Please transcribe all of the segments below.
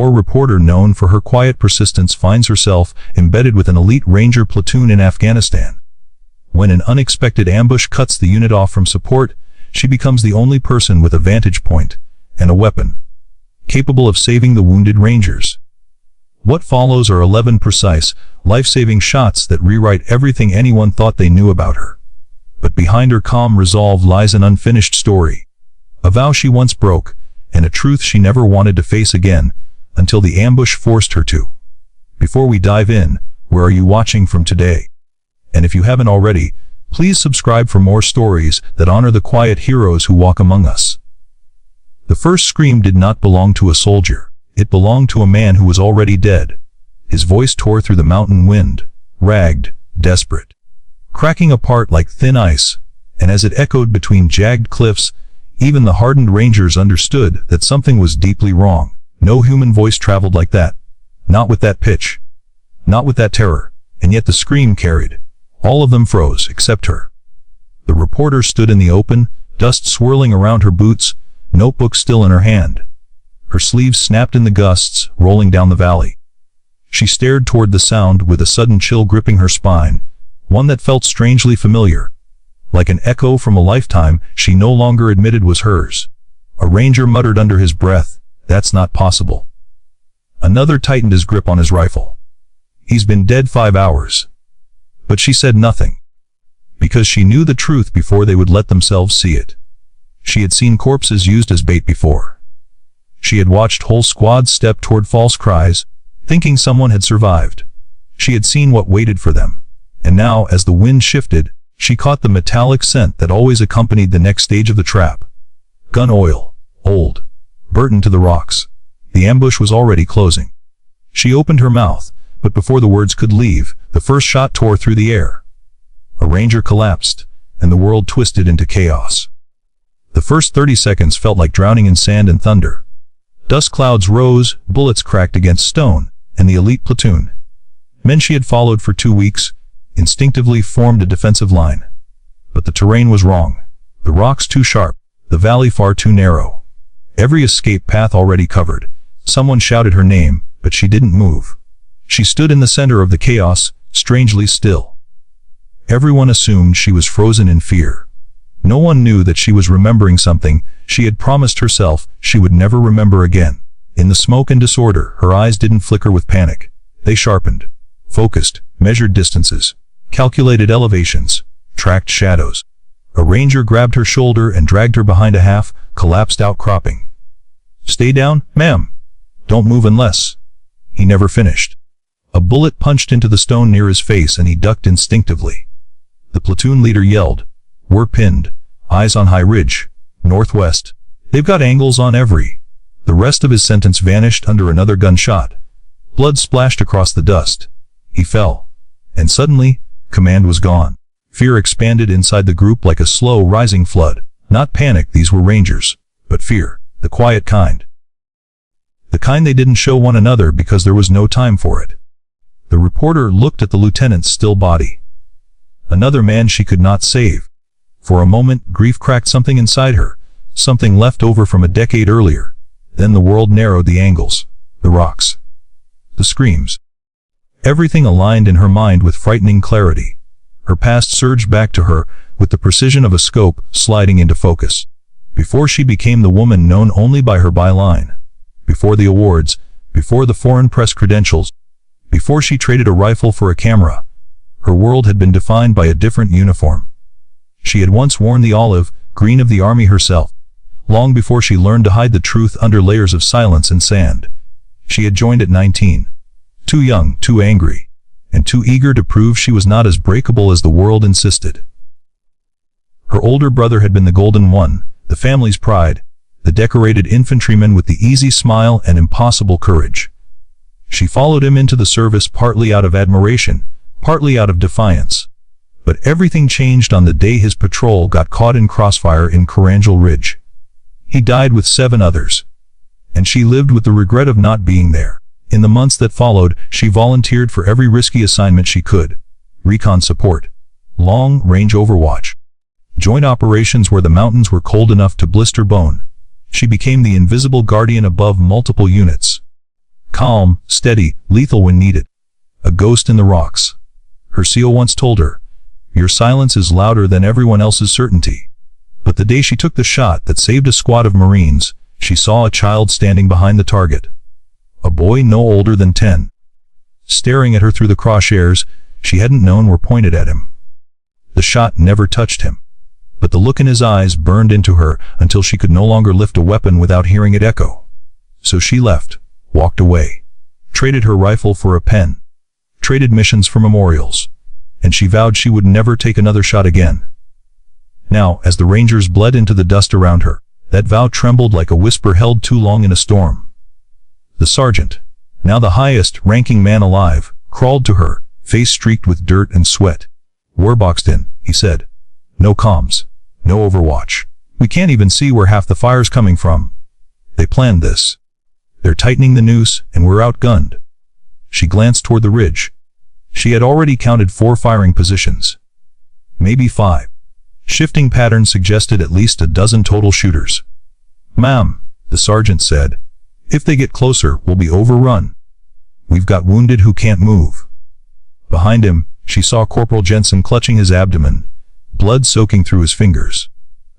war reporter known for her quiet persistence finds herself embedded with an elite ranger platoon in Afghanistan. When an unexpected ambush cuts the unit off from support, she becomes the only person with a vantage point and a weapon capable of saving the wounded rangers. What follows are 11 precise, life-saving shots that rewrite everything anyone thought they knew about her. But behind her calm resolve lies an unfinished story. A vow she once broke, and a truth she never wanted to face again, until the ambush forced her to. Before we dive in, where are you watching from today? And if you haven't already, please subscribe for more stories that honor the quiet heroes who walk among us. The first scream did not belong to a soldier. It belonged to a man who was already dead. His voice tore through the mountain wind, ragged, desperate, cracking apart like thin ice, and as it echoed between jagged cliffs, even the hardened rangers understood that something was deeply wrong. No human voice traveled like that. Not with that pitch. Not with that terror. And yet the scream carried. All of them froze, except her. The reporter stood in the open, dust swirling around her boots, notebook still in her hand. Her sleeves snapped in the gusts, rolling down the valley. She stared toward the sound with a sudden chill gripping her spine, one that felt strangely familiar. Like an echo from a lifetime she no longer admitted was hers. A ranger muttered under his breath, "That's not possible." Another tightened his grip on his rifle. "He's been dead 5 hours." But she said nothing. Because she knew the truth before they would let themselves see it. She had seen corpses used as bait before. She had watched whole squads step toward false cries, thinking someone had survived. She had seen what waited for them. And now, as the wind shifted, she caught the metallic scent that always accompanied the next stage of the trap. Gun oil. Old. Burnt to the rocks. The ambush was already closing. She opened her mouth, but before the words could leave, the first shot tore through the air. A ranger collapsed, and the world twisted into chaos. The first 30 seconds felt like drowning in sand and thunder. Dust clouds rose, bullets cracked against stone, and the elite platoon, men she had followed for 2 weeks, instinctively formed a defensive line. But the terrain was wrong. The rocks too sharp, the valley far too narrow. Every escape path already covered. Someone shouted her name, but she didn't move. She stood in the center of the chaos, strangely still. Everyone assumed she was frozen in fear. No one knew that she was remembering something she had promised herself she would never remember again. In the smoke and disorder, her eyes didn't flicker with panic. They sharpened, focused, measured distances, calculated elevations, tracked shadows. A ranger grabbed her shoulder and dragged her behind a half-collapsed outcropping. "Stay down, ma'am. Don't move unless..." He never finished. A bullet punched into the stone near his face and he ducked instinctively. The platoon leader yelled, "We're pinned. Eyes on High Ridge, northwest. They've got angles on every..." The rest of his sentence vanished under another gunshot. Blood splashed across the dust. He fell. And suddenly, command was gone. Fear expanded inside the group like a slow rising flood. Not panic, these were rangers, but fear, the quiet kind. The kind they didn't show one another because there was no time for it. The reporter looked at the lieutenant's still body. Another man she could not save. For a moment, grief cracked something inside her, something left over from a decade earlier. Then the world narrowed the angles, the rocks, the screams. Everything aligned in her mind with frightening clarity. Her past surged back to her with the precision of a scope sliding into focus. Before she became the woman known only by her byline. Before the awards, before the foreign press credentials, before she traded a rifle for a camera, her world had been defined by a different uniform. She had once worn the olive green of the army herself, long before she learned to hide the truth under layers of silence and sand. She had joined at 19. Too young, too angry, and too eager to prove she was not as breakable as the world insisted. Her older brother had been the golden one, the family's pride, the decorated infantryman with the easy smile and impossible courage. She followed him into the service partly out of admiration, partly out of defiance. But everything changed on the day his patrol got caught in crossfire in Corangel Ridge. He died with 7 others. And she lived with the regret of not being there. In the months that followed, she volunteered for every risky assignment she could. Recon support, long-range overwatch, joint operations where the mountains were cold enough to blister bone. She became the invisible guardian above multiple units. Calm, steady, lethal when needed. A ghost in the rocks. Her SEAL once told her, "Your silence is louder than everyone else's certainty." But the day she took the shot that saved a squad of Marines, she saw a child standing behind the target. A boy no older than 10. Staring at her through the crosshairs she hadn't known were pointed at him. The shot never touched him, but the look in his eyes burned into her until she could no longer lift a weapon without hearing it echo. So she left, walked away, traded her rifle for a pen, traded missions for memorials, and she vowed she would never take another shot again. Now, as the Rangers bled into the dust around her, that vow trembled like a whisper held too long in a storm. The sergeant, now the highest-ranking man alive, crawled to her, face streaked with dirt and sweat. "We're boxed in," he said. "No comms. No overwatch. We can't even see where half the fire's coming from. They planned this. They're tightening the noose, and we're outgunned." She glanced toward the ridge. She had already counted 4 firing positions. Maybe 5. Shifting patterns suggested at least a dozen total shooters. "Ma'am," the sergeant said, "if they get closer, we'll be overrun. We've got wounded who can't move." Behind him, she saw Corporal Jensen clutching his abdomen, blood soaking through his fingers.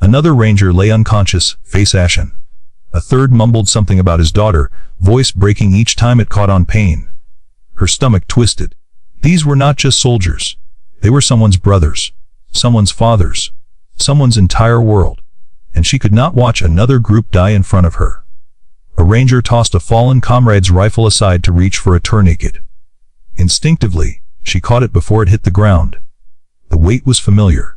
Another Ranger lay unconscious, face ashen. A third mumbled something about his daughter, voice breaking each time it caught on pain. Her stomach twisted. These were not just soldiers. They were someone's brothers, someone's fathers, someone's entire world, and she could not watch another group die in front of her. A Ranger tossed a fallen comrade's rifle aside to reach for a tourniquet. Instinctively, she caught it before it hit the ground. The weight was familiar.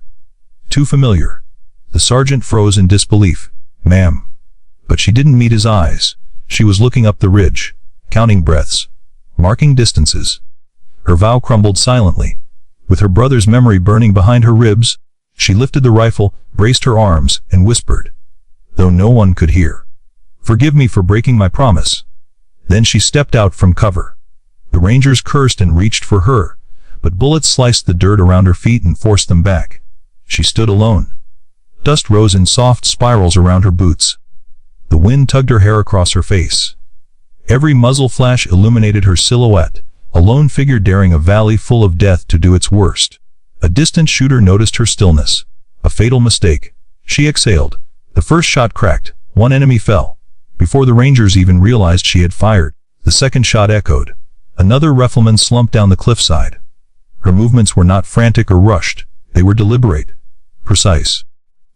Too familiar. The sergeant froze in disbelief. "Ma'am." But she didn't meet his eyes. She was looking up the ridge, counting breaths, marking distances. Her vow crumbled silently. With her brother's memory burning behind her ribs, she lifted the rifle, braced her arms, and whispered, though no one could hear, "Forgive me for breaking my promise." Then she stepped out from cover. The Rangers cursed and reached for her, but bullets sliced the dirt around her feet and forced them back. She stood alone. Dust rose in soft spirals around her boots. The wind tugged her hair across her face. Every muzzle flash illuminated her silhouette, a lone figure daring a valley full of death to do its worst. A distant shooter noticed her stillness. A fatal mistake. She exhaled. The first shot cracked. One enemy fell. Before the Rangers even realized she had fired, the second shot echoed. Another rifleman slumped down the cliffside. Her movements were not frantic or rushed. They were deliberate, precise,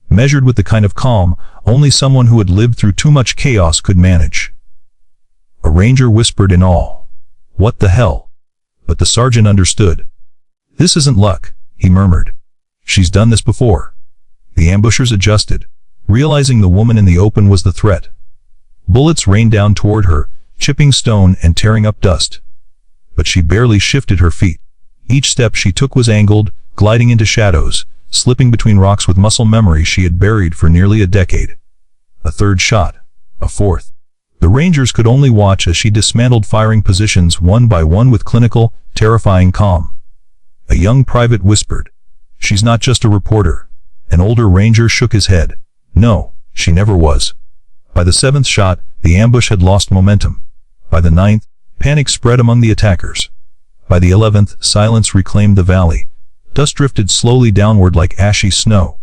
measured with the kind of calm only someone who had lived through too much chaos could manage. A Ranger whispered in awe, "What the hell?" But the sergeant understood. "This isn't luck," he murmured. "She's done this before." The ambushers adjusted, realizing the woman in the open was the threat. Bullets rained down toward her, chipping stone and tearing up dust. But she barely shifted her feet. Each step she took was angled, gliding into shadows, slipping between rocks with muscle memory she had buried for nearly a decade. A third shot. A fourth. The Rangers could only watch as she dismantled firing positions one by one with clinical, terrifying calm. A young private whispered, "She's not just a reporter." An older Ranger shook his head. "No, she never was." By the 7th shot, the ambush had lost momentum. By the 9th, panic spread among the attackers. By the 11th, silence reclaimed the valley. Dust drifted slowly downward like ashy snow.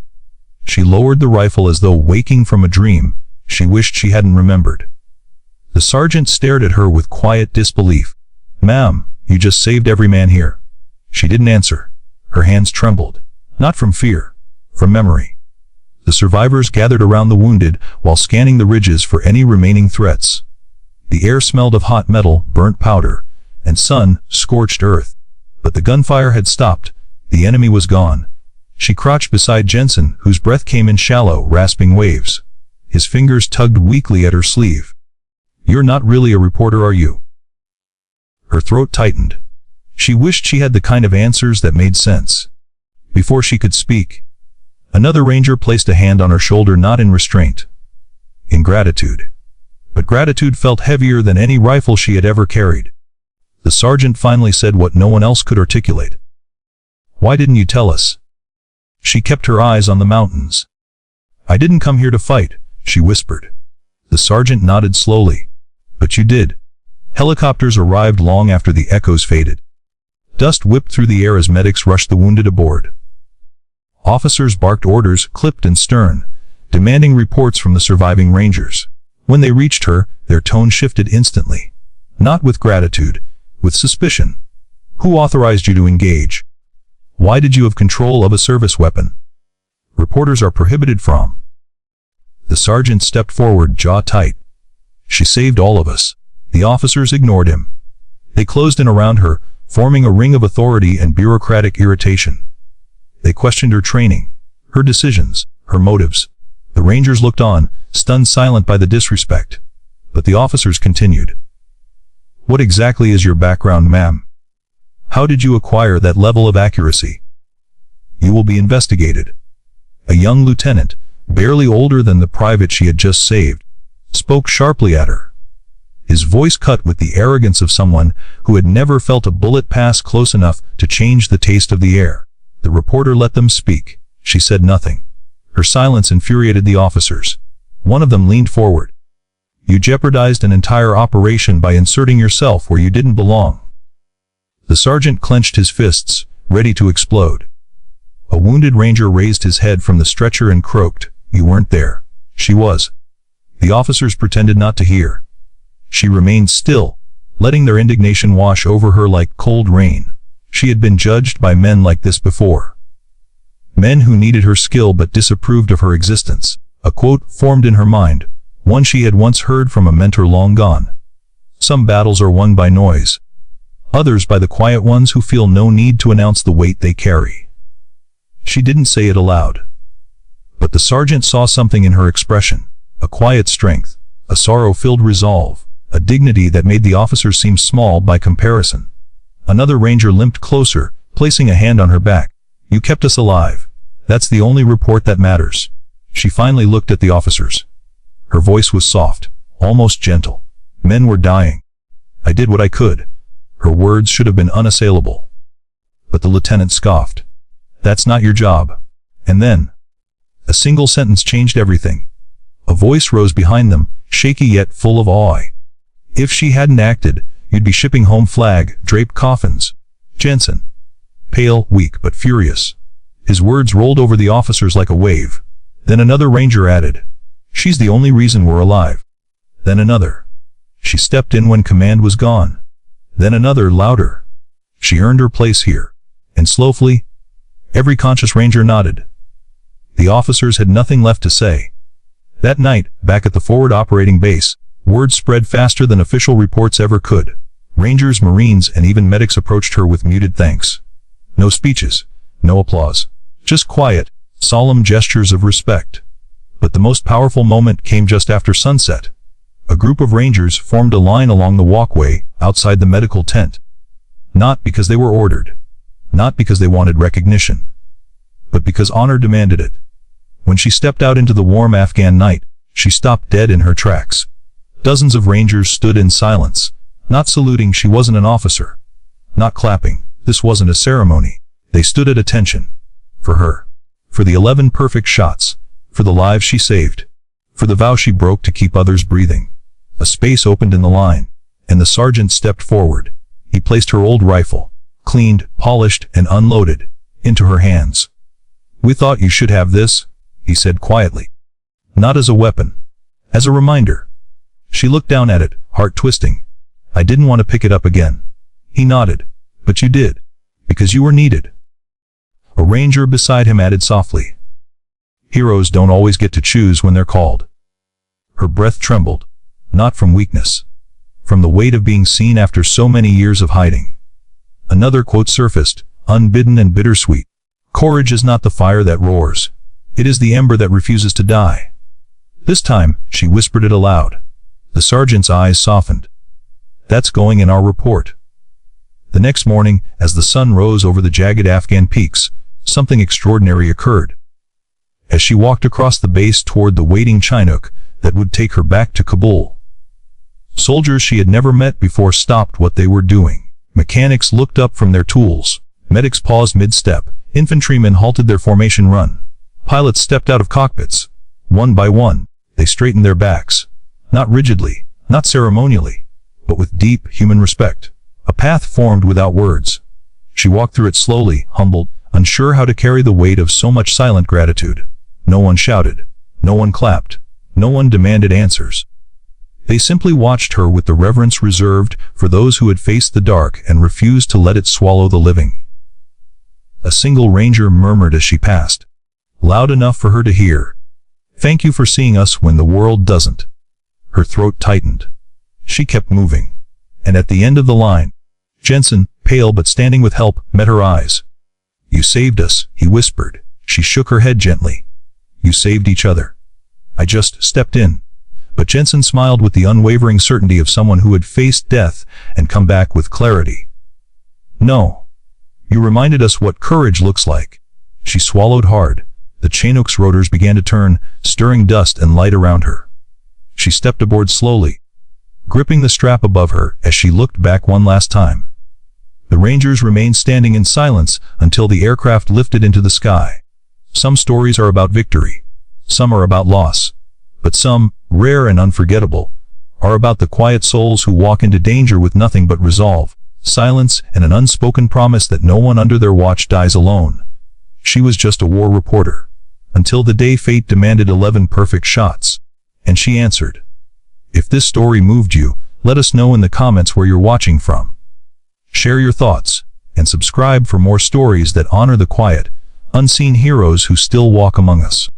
She lowered the rifle as though waking from a dream she wished she hadn't remembered. The sergeant stared at her with quiet disbelief. "Ma'am, you just saved every man here." She didn't answer. Her hands trembled. Not from fear, from memory. The survivors gathered around the wounded while scanning the ridges for any remaining threats. The air smelled of hot metal, burnt powder, and sun-scorched earth. But the gunfire had stopped. The enemy was gone. She crouched beside Jensen, whose breath came in shallow, rasping waves. His fingers tugged weakly at her sleeve. "You're not really a reporter, are you?" Her throat tightened. She wished she had the kind of answers that made sense. Before she could speak, another Ranger placed a hand on her shoulder, not in restraint, in gratitude. But gratitude felt heavier than any rifle she had ever carried. The sergeant finally said what no one else could articulate. "Why didn't you tell us?" She kept her eyes on the mountains. "I didn't come here to fight," she whispered. The sergeant nodded slowly. "But you did. Helicopters arrived long after the echoes faded. Dust whipped through the air as medics rushed the wounded aboard. Officers barked orders, clipped and stern, demanding reports from the surviving Rangers. When they reached her, their tone shifted instantly. Not with gratitude, with suspicion. Who authorized you to engage? Why did you have control of a service weapon? Reporters are prohibited from. The sergeant stepped forward, jaw tight. She saved all of us. The officers ignored him. They closed in around her, forming a ring of authority and bureaucratic irritation. They questioned her training, her decisions, her motives. The Rangers looked on, stunned silent by the disrespect. But the officers continued. What exactly is your background, ma'am? How did you acquire that level of accuracy? You will be investigated. A young lieutenant, barely older than the private she had just saved, spoke sharply at her. His voice cut with the arrogance of someone who had never felt a bullet pass close enough to change the taste of the air. The reporter let them speak. She said nothing. Her silence infuriated the officers. One of them leaned forward. You jeopardized an entire operation by inserting yourself where you didn't belong. The sergeant clenched his fists, ready to explode. A wounded Ranger raised his head from the stretcher and croaked, You weren't there. She was. The officers pretended not to hear. She remained still, letting their indignation wash over her like cold rain. She had been judged by men like this before. Men who needed her skill but disapproved of her existence. A quote formed in her mind, one she had once heard from a mentor long gone. Some battles are won by noise. Others by the quiet ones who feel no need to announce the weight they carry. She didn't say it aloud. But the sergeant saw something in her expression, a quiet strength, a sorrow-filled resolve, a dignity that made the officers seem small by comparison. Another Ranger limped closer, placing a hand on her back. You kept us alive. That's the only report that matters. She finally looked at the officers. Her voice was soft, almost gentle. Men were dying. I did what I could. Her words should have been unassailable. But the lieutenant scoffed. That's not your job. And then, a single sentence changed everything. A voice rose behind them, shaky yet full of awe. If she hadn't acted, you'd be shipping home flag-draped coffins. Jensen. Pale, weak, but furious. His words rolled over the officers like a wave. Then another Ranger added, She's the only reason we're alive. Then another. She stepped in when command was gone. Then another, louder. She earned her place here. And slowly, every conscious Ranger nodded. The officers had nothing left to say. That night, back at the forward operating base, word spread faster than official reports ever could. Rangers, Marines, and even medics approached her with muted thanks. No speeches, no applause. Just quiet, solemn gestures of respect. But the most powerful moment came just after sunset. A group of Rangers formed a line along the walkway outside the medical tent. Not because they were ordered. Not because they wanted recognition. But because honor demanded it. When she stepped out into the warm Afghan night, she stopped dead in her tracks. Dozens of Rangers stood in silence, not saluting. She wasn't an officer. Not clapping. This wasn't a ceremony. They stood at attention. For her. For the 11 perfect shots. For the lives she saved. For the vow she broke to keep others breathing. A space opened in the line, and the sergeant stepped forward. He placed her old rifle, cleaned, polished, and unloaded, into her hands. We thought you should have this, he said quietly. Not as a weapon. As a reminder. She looked down at it, heart twisting. I didn't want to pick it up again. He nodded. But you did. Because you were needed. A Ranger beside him added softly. Heroes don't always get to choose when they're called. Her breath trembled. Not from weakness. From the weight of being seen after so many years of hiding. Another quote surfaced, unbidden and bittersweet. Courage is not the fire that roars. It is the ember that refuses to die. This time, she whispered it aloud. The sergeant's eyes softened. That's going in our report. The next morning, as the sun rose over the jagged Afghan peaks, something extraordinary occurred. As she walked across the base toward the waiting Chinook that would take her back to Kabul, soldiers she had never met before stopped what they were doing. Mechanics looked up from their tools. Medics paused mid-step. Infantrymen halted their formation run. Pilots stepped out of cockpits. One by one, they straightened their backs. Not rigidly, not ceremonially, but with deep human respect. A path formed without words. She walked through it slowly, humbled, unsure how to carry the weight of so much silent gratitude. No one shouted. No one clapped. No one demanded answers. They simply watched her with the reverence reserved for those who had faced the dark and refused to let it swallow the living. A single ranger murmured as she passed, loud enough for her to hear, "Thank you for seeing us when the world doesn't." Her throat tightened. She kept moving. And at the end of the line, Jensen, pale but standing with help, met her eyes. "You saved us," he whispered. She shook her head gently. "You saved each other. I just stepped in." But Jensen smiled with the unwavering certainty of someone who had faced death and come back with clarity. "No. You reminded us what courage looks like." She swallowed hard. The Chinook's rotors began to turn, stirring dust and light around her. She stepped aboard slowly, gripping the strap above her as she looked back one last time. The Rangers remained standing in silence until the aircraft lifted into the sky. Some stories are about victory. Some are about loss. But some, rare and unforgettable, are about the quiet souls who walk into danger with nothing but resolve, silence, and an unspoken promise that no one under their watch dies alone. She was just a war reporter, until the day fate demanded 11 perfect shots. And she answered. If this story moved you, let us know in the comments where you're watching from. Share your thoughts, and subscribe for more stories that honor the quiet, unseen heroes who still walk among us.